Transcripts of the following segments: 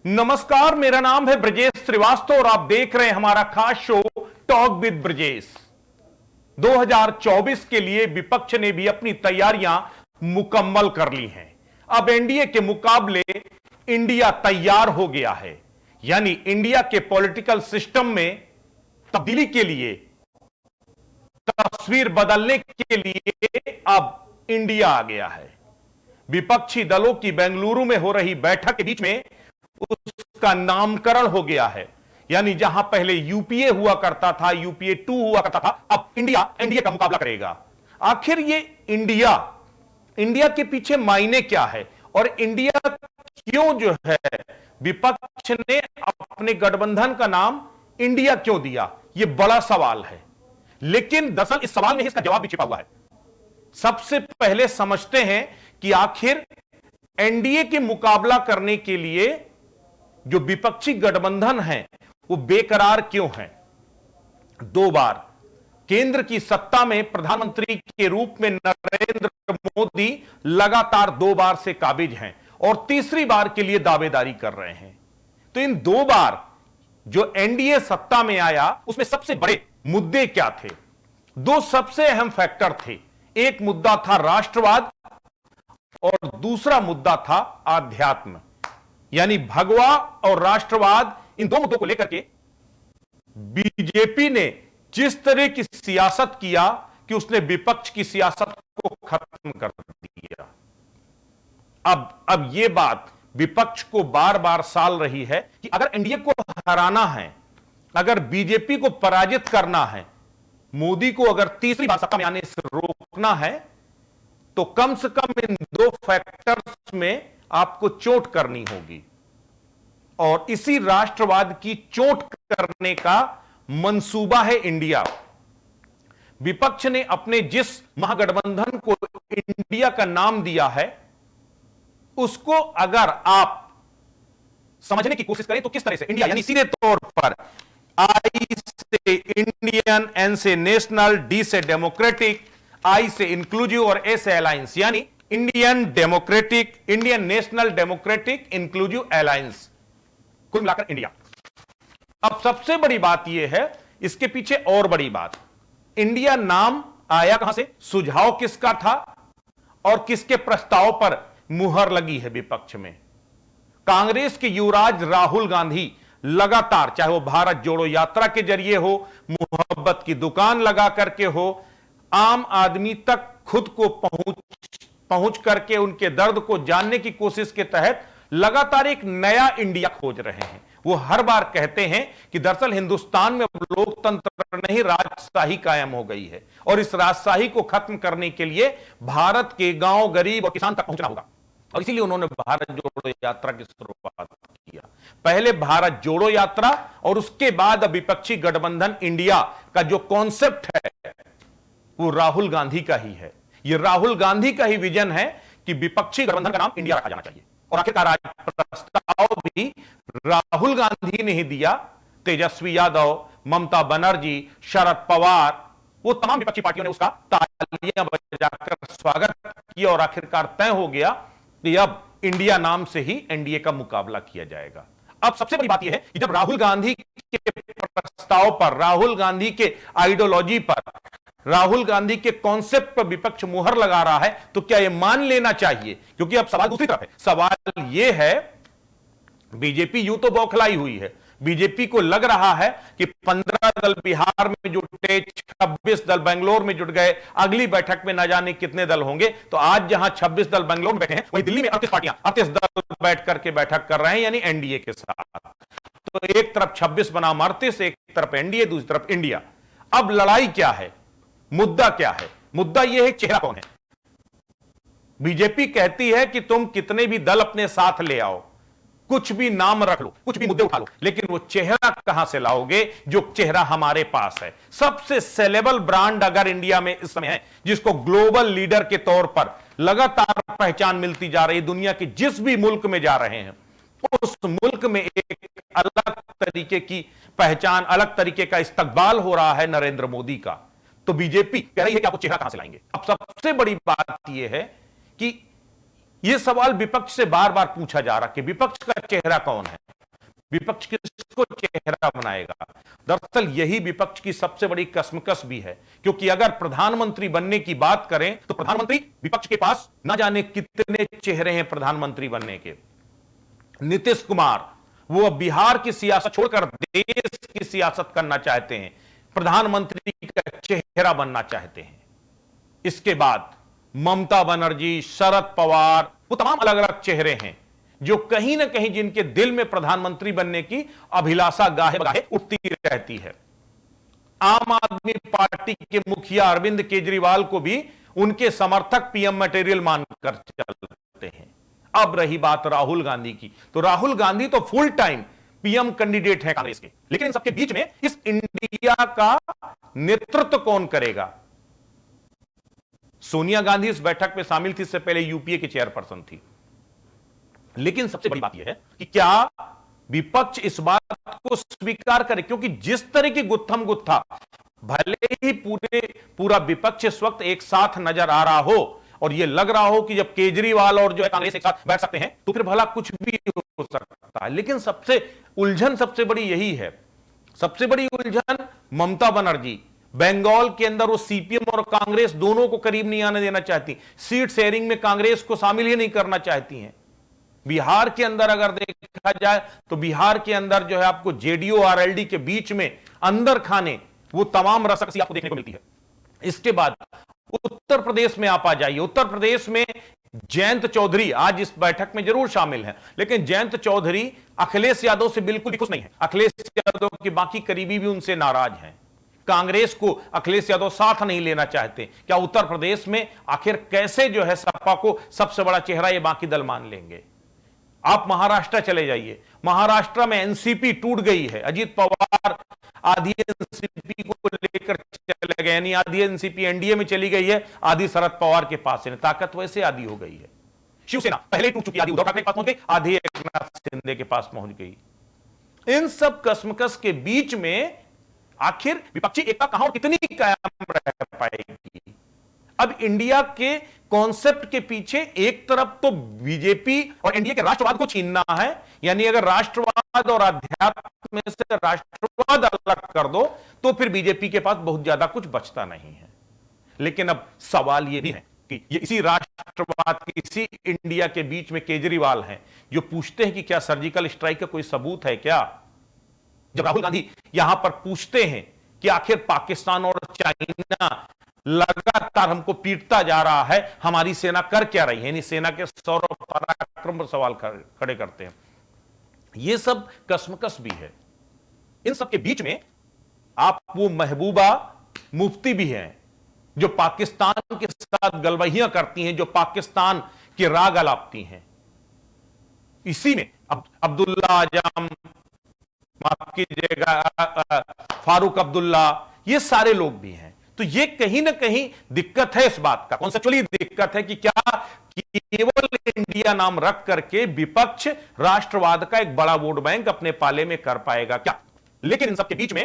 नमस्कार, मेरा नाम है ब्रजेश श्रीवास्तव और आप देख रहे हैं हमारा खास शो टॉक विद ब्रजेश। 2024 के लिए विपक्ष ने भी अपनी तैयारियां मुकम्मल कर ली हैं। अब एनडीए के मुकाबले इंडिया तैयार हो गया है, यानी इंडिया के पॉलिटिकल सिस्टम में तब्दीली के लिए, तस्वीर बदलने के लिए अब इंडिया आ गया है। विपक्षी दलों की बेंगलुरु में हो रही बैठक के बीच में उसका नामकरण हो गया है, यानी जहां पहले यूपीए हुआ करता था, यूपीए 2 हुआ करता था, अब इंडिया एनडीए का मुकाबला करेगा। आखिर ये इंडिया के पीछे मायने क्या है और इंडिया क्यों जो है विपक्ष ने अपने गठबंधन का नाम इंडिया क्यों दिया, यह बड़ा सवाल है। लेकिन दरअसल इस सवाल में इसका जवाब भी छिपा हुआ है। सबसे पहले समझते हैं कि आखिर एनडीए के मुकाबला करने के लिए जो विपक्षी गठबंधन है वो बेकरार क्यों है। 2 बार केंद्र की सत्ता में प्रधानमंत्री के रूप में नरेंद्र मोदी लगातार 2 बार से काबिज हैं और तीसरी बार के लिए दावेदारी कर रहे हैं। तो इन 2 बार जो एनडीए सत्ता में आया उसमें सबसे बड़े मुद्दे क्या थे? 2 सबसे अहम फैक्टर थे। एक मुद्दा था राष्ट्रवाद और दूसरा मुद्दा था आध्यात्म, यानी भगवा और राष्ट्रवाद। इन 2 मुद्दों को लेकर के बीजेपी ने जिस तरह की सियासत किया कि उसने विपक्ष की सियासत को खत्म कर दिया। अब यह बात विपक्ष को बार बार साल रही है कि अगर एनडीए को हराना है, अगर बीजेपी को पराजित करना है, मोदी को अगर तीसरी बार सत्ता में आने से रोकना है, तो कम से कम इन 2 फैक्टर्स में आपको चोट करनी होगी। और इसी राष्ट्रवाद की चोट करने का मंसूबा है इंडिया। विपक्ष ने अपने जिस महागठबंधन को इंडिया का नाम दिया है, उसको अगर आप समझने की कोशिश करें तो किस तरह से इंडिया, यानी सीधे तौर पर आई से इंडियन, एन से नेशनल, डी से डेमोक्रेटिक, आई से इंक्लूसिव और ए से अलायंस, यानी Indian democratic, Indian national democratic inclusive alliance, कुल मिलाकर इंडिया। अब सबसे बड़ी बात यह है, इसके पीछे और बड़ी बात, इंडिया नाम आया कहां से, सुझाव किसका था और किसके प्रस्ताव पर मुहर लगी है विपक्ष में? कांग्रेस के युवराज राहुल गांधी लगातार, चाहे वो भारत जोड़ो यात्रा के जरिए हो, मोहब्बत की दुकान लगा करके हो, आम आदमी तक खुद को पहुंच करके उनके दर्द को जानने की कोशिश के तहत लगातार एक नया इंडिया खोज रहे हैं। वो हर बार कहते हैं कि दरअसल हिंदुस्तान में लोकतंत्र नहीं, राजशाही कायम हो गई है और इस राजशाही को खत्म करने के लिए भारत के गांव, गरीब और किसान तक पहुंचना होगा। और इसीलिए उन्होंने भारत जोड़ो यात्रा की शुरुआत किया। पहले भारत जोड़ो यात्रा और उसके बाद विपक्षी गठबंधन इंडिया का जो कॉन्सेप्ट है वो राहुल गांधी का ही है। यह राहुल गांधी का ही विजन है कि विपक्षी गठबंधन का नाम इंडिया रखा जाना चाहिए। और आखिरकार आज प्रस्ताव भी राहुल गांधी ने ही दिया। तेजस्वी यादव, ममता बनर्जी, शरद पवार, वो तमाम विपक्षी पार्टियों ने उसका तालियां बजाकर स्वागत किया और आखिरकार तय हो गया कि अब इंडिया नाम से ही एनडीए का मुकाबला किया जाएगा। अब सबसे बड़ी बात यह है कि जब राहुल गांधी के प्रस्ताव पर, राहुल गांधी के आइडियोलॉजी पर, राहुल गांधी के कॉन्सेप्ट पर विपक्ष मुहर लगा रहा है, तो क्या यह मान लेना चाहिए? क्योंकि अब सवाल दूसरी तरफ है। सवाल यह है, बीजेपी यूं तो बौखलाई हुई है, बीजेपी को लग रहा है कि 15 दल बिहार में जुटे, 26 दल बेंगलोर में जुट गए, अगली बैठक में न जाने कितने दल होंगे। तो आज जहां 26 दल बेंगलोर में बैठे हैं, वहीं दिल्ली में 38 पार्टियां, 38 दल बैठ करके बैठक कर रहे हैं, यानी एनडीए के साथ। तो एक तरफ 26 बनाम 38, एक तरफ एनडीए, दूसरी तरफ इंडिया। अब लड़ाई क्या है, मुद्दा क्या है? मुद्दा यह है चेहरा कौन है। बीजेपी कहती है कि तुम कितने भी दल अपने साथ ले आओ, कुछ भी नाम रख लो, कुछ भी मुद्दे उठा लो, लेकिन वो चेहरा कहां से लाओगे जो चेहरा हमारे पास है? सबसे सेलेबल ब्रांड अगर इंडिया में इस समय है, जिसको ग्लोबल लीडर के तौर पर लगातार पहचान मिलती जा रही है, दुनिया के जिस भी मुल्क में जा रहे हैं उस मुल्क में एक अलग तरीके की पहचान, अलग तरीके का इस्तकबाल हो रहा है नरेंद्र मोदी का। तो बीजेपी कह रही है कि आपको चेहरा कहां से लाएंगे। अब सबसे बड़ी बात यह है कि यह सवाल विपक्ष से बार बार पूछा जा रहा कि विपक्ष का चेहरा कौन है। विपक्ष किसको चेहरा बनाएगा? दरअसल यही विपक्ष की सबसे बड़ी कसमकस भी है, क्योंकि अगर प्रधानमंत्री बनने की बात करें तो प्रधानमंत्री विपक्ष के पास ना जाने कितने चेहरे हैं प्रधानमंत्री बनने के। नीतीश कुमार वो बिहार की सियासत छोड़कर देश की सियासत करना चाहते हैं, प्रधानमंत्री का चेहरा बनना चाहते हैं। इसके बाद ममता बनर्जी, शरद पवार, वो तमाम अलग अलग चेहरे हैं जो कहीं ना कहीं जिनके दिल में प्रधानमंत्री बनने की अभिलाषा गाहे बगाहे उठती रहती है। आम आदमी पार्टी के मुखिया अरविंद केजरीवाल को भी उनके समर्थक पीएम मटेरियल मानकर चलते हैं। अब रही बात राहुल गांधी की, तो राहुल गांधी तो फुल टाइम पीएम कैंडिडेट है कांग्रेस के, लेकिन इन सबके बीच में इस इंडिया का नेतृत्व कौन करेगा? सोनिया गांधी इस बैठक में शामिल थी, इससे पहले यूपीए की चेयरपर्सन थी। लेकिन सबसे बड़ी बात यह है कि क्या विपक्ष इस बात को स्वीकार करे, क्योंकि जिस तरह की गुत्थम गुत्था, भले ही पूरा विपक्ष इस वक्त एक साथ नजर आ रहा हो और यह लग रहा हो कि जब केजरीवाल और जो है कांग्रेस एक साथ बैठ सकते हैं तो फिर भला कुछ भी हो सकता है, लेकिन सबसे उलझन सबसे बड़ी यही है। सबसे बड़ी उलझन ममता बनर्जी बंगाल के अंदर वो सीपीएम और कांग्रेस दोनों को करीब नहीं आने देना चाहती, सीट शेयरिंग में कांग्रेस को शामिल ही नहीं करना चाहती हैं। बिहार के अंदर अगर देखा जाए तो बिहार के अंदर जो है आपको जेडीयू और एलडी के बीच में अंदर खाने वो तमाम रसकसी आपको देखने को मिलती है। इसके बाद उत्तर प्रदेश में आप आ जाइए, उत्तर प्रदेश में जयंत चौधरी आज इस बैठक में जरूर शामिल हैं, लेकिन जयंत चौधरी अखिलेश यादव से बिल्कुल भी खुश नहीं है। अखिलेश यादव के बाकी करीबी भी उनसे नाराज हैं। कांग्रेस को अखिलेश यादव साथ नहीं लेना चाहते। क्या उत्तर प्रदेश में आखिर कैसे जो है सपा को सबसे बड़ा चेहरा ये बाकी दल मान लेंगे? आप महाराष्ट्र चले जाइए, महाराष्ट्र में एनसीपी टूट गई है। अजीत पवार आधी एनसीपी को लेकर चले गए, यानी आधी एनसीपी एनडीए में चली गई है, आधी शरद पवार के पास है। ताकत वैसे आधी हो गई है। शिवसेना पहले टूट चुकी, आधी उद्धव ठाकरे के पास पहुंच गई, आधी एकनाथ शिंदे के पास पहुंच गई। इन सब कसमकस के बीच में आखिर विपक्षी एकता कहां और कितनी कायम रह पाएगी? अब इंडिया के कॉन्सेप्ट के पीछे एक तरफ तो बीजेपी और एनडीए के राष्ट्रवाद को छीनना है, यानी अगर राष्ट्रवाद और अध्यात्म में से राष्ट्रवाद अलग कर दो तो फिर बीजेपी के पास बहुत ज्यादा कुछ बचता नहीं है। लेकिन अब सवाल यह भी है कि ये इसी राष्ट्रवाद के इसी इंडिया के बीच में केजरीवाल हैं जो पूछते हैं कि क्या सर्जिकल स्ट्राइक का कोई सबूत है क्या? जब राहुल गांधी यहां पर पूछते हैं कि आखिर पाकिस्तान और चाइना लगातार हमको पीटता जा रहा है, हमारी सेना कर क्या रही है, यानी सेना के शौर्य पराक्रम पर सवाल खड़े करते हैं। यह सब कसमकस भी है। इन सब के बीच में आप वो महबूबा मुफ्ती भी हैं जो पाकिस्तान के साथ गलवहियां करती हैं, जो पाकिस्तान के राग अलापती हैं। इसी में अब्दुल्ला आजम, माफ कीजिएगा फारूक अब्दुल्ला, ये सारे लोग भी हैं। तो ये कहीं ना कहीं दिक्कत है, इस बात का कॉन्सेप्चुअली दिक्कत है कि क्या केवल इंडिया नाम रख करके विपक्ष राष्ट्रवाद का एक बड़ा वोट बैंक अपने पाले में कर पाएगा क्या? लेकिन इन सबके बीच में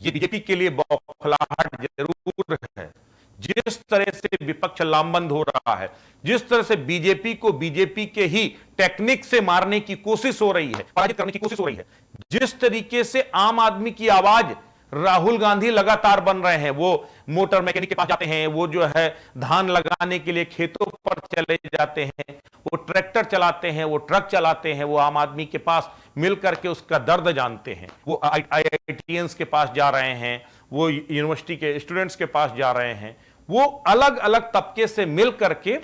ये बीजेपी के लिए बौखलाहट जरूर है। जिस तरह से विपक्ष लामबंद हो रहा है, जिस तरह से बीजेपी को बीजेपी के ही टेक्निक से मारने की कोशिश हो रही है, पराजित करने की कोशिश हो रही है, जिस तरीके से आम आदमी की आवाज राहुल गांधी लगातार बन रहे हैं, वो मोटर मैकेनिक के पास जाते हैं, वो जो है धान लगाने के लिए खेतों पर चले जाते हैं, वो ट्रैक्टर चलाते हैं, वो ट्रक चलाते हैं, वो आम आदमी के पास मिल करके उसका दर्द जानते हैं, वो आईआईटीएंस के पास जा रहे हैं, वो यूनिवर्सिटी के स्टूडेंट्स के पास जा रहे हैं, वो अलग अलग तबके से मिल करके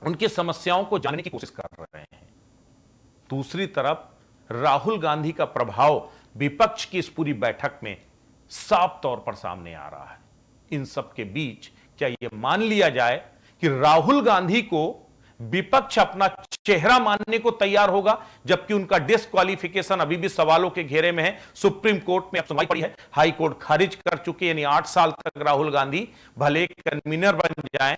उनकी समस्याओं को जानने की कोशिश कर रहे हैं। दूसरी तरफ राहुल गांधी का प्रभाव विपक्ष की इस पूरी बैठक में साफ तौर पर सामने आ रहा है। इन सब के बीच क्या यह मान लिया जाए कि राहुल गांधी को विपक्ष अपना चेहरा मानने को तैयार होगा, जबकि उनका डिस्क्वालिफिकेशन अभी भी सवालों के घेरे में है। सुप्रीम कोर्ट में अब सुनवाई पड़ी है, हाई कोर्ट खारिज कर चुकी है, यानी 8 साल तक राहुल गांधी भले कन्वीनर बन जाएं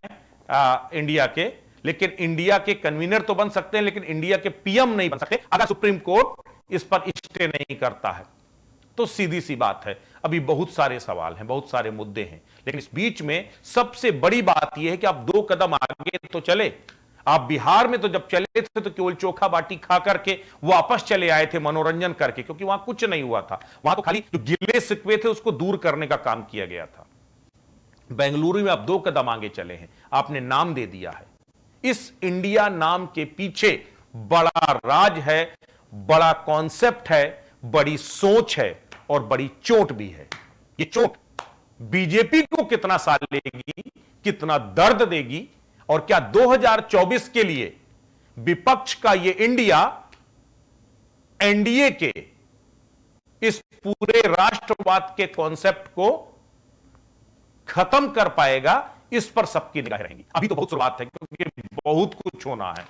इंडिया के, लेकिन इंडिया के कन्वीनर तो बन सकते हैं, लेकिन इंडिया के पीएम नहीं बन सकते अगर सुप्रीम कोर्ट इस पर स्टे नहीं करता है। तो सीधी सी बात है, अभी बहुत सारे सवाल हैं, बहुत सारे मुद्दे हैं, लेकिन इस बीच में सबसे बड़ी बात यह है कि आप 2 कदम आगे तो चले। आप बिहार में तो जब चले थे तो केवल चोखा बाटी खा करके वापस चले आए थे मनोरंजन करके, क्योंकि वहां कुछ नहीं हुआ था। वहां तो खाली जो गिले शिकवे थे उसको दूर करने का काम किया गया था। बेंगलुरु में आप 2 कदम आगे चले हैं, आपने नाम दे दिया है। इस इंडिया नाम के पीछे बड़ा राज है, बड़ा कॉन्सेप्ट है, बड़ी सोच है और बड़ी चोट भी है। ये चोट बीजेपी को कितना साल लेगी, कितना दर्द देगी, और क्या 2024 के लिए विपक्ष का ये इंडिया एनडीए के इस पूरे राष्ट्रवाद के कॉन्सेप्ट को खत्म कर पाएगा, इस पर सबकी निगाहें रहेंगी। अभी तो बहुत शुरुआत है, क्योंकि बहुत कुछ होना है।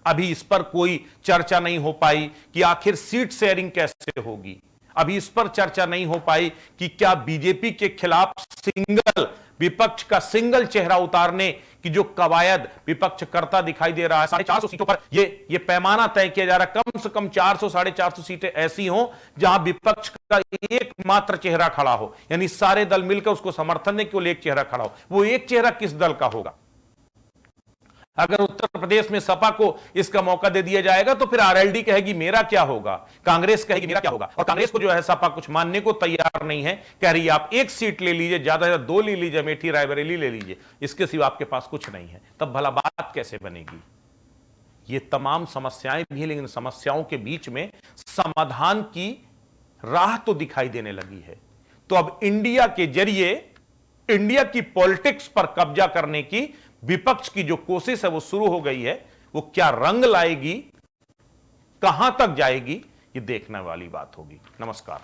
अभी इस पर कोई चर्चा नहीं हो पाई कि आखिर सीट शेयरिंग कैसे होगी। अभी इस पर चर्चा नहीं हो पाई कि क्या बीजेपी के खिलाफ विपक्ष का सिंगल चेहरा उतारने की जो कवायद विपक्ष करता दिखाई दे रहा है। 450 सीटों पर ये पैमाना तय किया जा रहा है, कम से कम 400 450 सीटें ऐसी हों जहां विपक्ष का एकमात्र चेहरा खड़ा हो, यानी सारे दल मिलकर उसको समर्थन दें, केवल एक चेहरा खड़ा हो। वो एक चेहरा किस दल का होगा? अगर उत्तर प्रदेश में सपा को इसका मौका दे दिया जाएगा तो फिर आरएलडी कहेगी मेरा क्या होगा, कांग्रेस कहेगी मेरा क्या होगा। और कांग्रेस को जो है सपा कुछ मानने को तैयार नहीं है, कह रही है आप एक सीट ले लीजिए, ज्यादा से ज्यादा 2 ले लीजिए, अमेठी रायबरेली ले लीजिए, इसके सिवा आपके पास कुछ नहीं है। तब भला बात कैसे बनेगी? ये तमाम समस्याएं भी, लेकिन समस्याओं के बीच में समाधान की राह तो दिखाई देने लगी है। तो अब इंडिया के जरिए इंडिया की पॉलिटिक्स पर कब्जा करने की विपक्ष की जो कोशिश है वो शुरू हो गई है। वो क्या रंग लाएगी, कहां तक जाएगी, ये देखने वाली बात होगी। नमस्कार।